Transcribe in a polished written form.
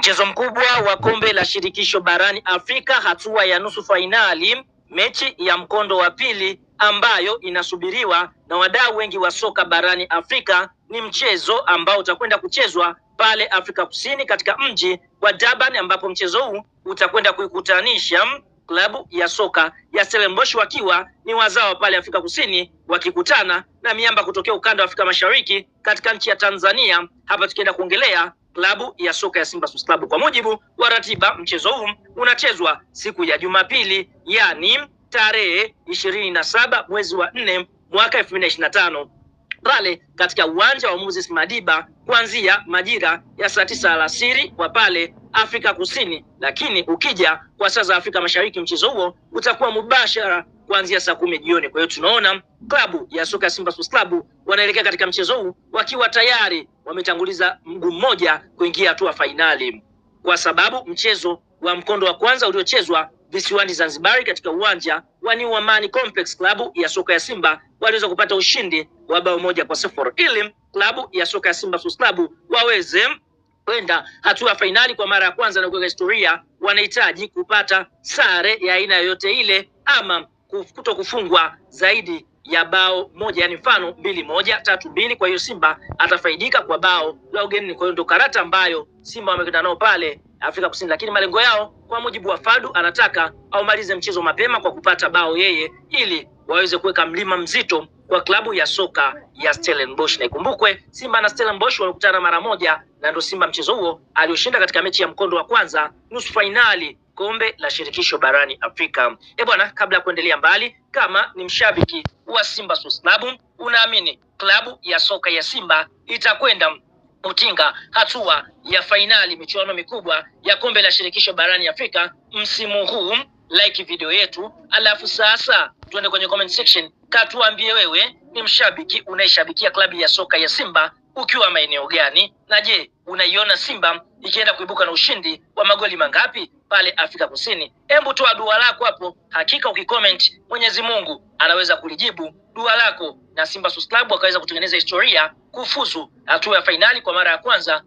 Mchezo mkubwa wa kombe la shirikisho barani Afrika, hatua ya nusu fainali, mechi ya mkondo wa pili ambayo inasubiriwa na wadau wengi wa soka barani Afrika. Ni mchezo ambao utakwenda kuchezwa pale Afrika Kusini katika mji wa Durban, ambapo mchezo huu utakwenda kuikutanisha klabu ya soka ya Stellenbosch wakiwa ni wazao pale Afrika Kusini, wakikutana na miamba kutokea ukanda wa Afrika Mashariki katika nchi ya Tanzania. Hapa tukienda kuongelea klabu ya soka ya Simba Sports Club. Kwa mujibu wa ratiba, mchezo huu unachezwa siku ya Jumapili, yani tarehe 27 mwezi wa 4 mwaka 2025 pale katika uwanja wa Moses Madiba kuanzia majira ya saa 9 alasiri kwa pale Afrika Kusini, lakini ukija kwa saa za Afrika Mashariki mchezo huo utakuwa mubashara kuanzia saa 10 jioni. Kwa hiyo tunaona klabu ya soka ya Simba Sports Club wanaelekea katika mchezo huu wakiwa tayari wametanguliza mguu mmoja kuingia hatua fainali, kwa sababu mchezo wa mkondo wa kwanza uliochezwa visiwani Zanzibar katika uwanja wa New Amani Complex, klabu ya soka ya Simba waliweza kupata ushindi wa bao 1-0 ili klabu ya soka ya Simba Sports Club waweze kwenda hatua ya fainali kwa mara ya kwanza na kuweka historia. Wanahitaji kupata sare ya aina yoyote ile ama kuto kufungwa zaidi ya bao moja, yani mfano 2-1, 3-2. Kwa hiyo Simba atafaidika kwa bao la ugenini. Kwa hiyo ndo karata ambayo Simba wamekwenda nao pale Afrika Kusini, lakini malengo yao kwa mujibu wa Fadu anataka aumalize mchezo mapema kwa kupata bao yeye, ili waweze kuweka mlima mzito kwa klabu ya soka ya Stellenbosch. Na ikumbukwe Simba na Stellenbosch walikutana mara moja, na ndio Simba mchezo huo alioshinda katika mechi ya mkondo wa kwanza nusu fainali kombe la shirikisho barani Afrika. Bwana, kabla ya kuendelea mbali, kama ni mshabiki wa Simba Sports Club, unaamini klabu ya soka ya Simba itakwenda kutinga hatua ya fainali michuano mikubwa ya kombe la shirikisho barani Afrika msimu huu, like video yetu, alafu sasa tuende kwenye comment section, katuambie wewe ni mshabiki unayeshabikia klabu ya soka ya Simba ukiwa maeneo gani, na je, unaiona Simba ikienda kuibuka na ushindi wa magoli mangapi pale Afrika Kusini? Hebu toa dua lako hapo, hakika ukicomment Mwenyezi Mungu anaweza kulijibu dua lako na Simba Sports Club wakaweza kutengeneza historia kufuzu hatua ya fainali kwa mara ya kwanza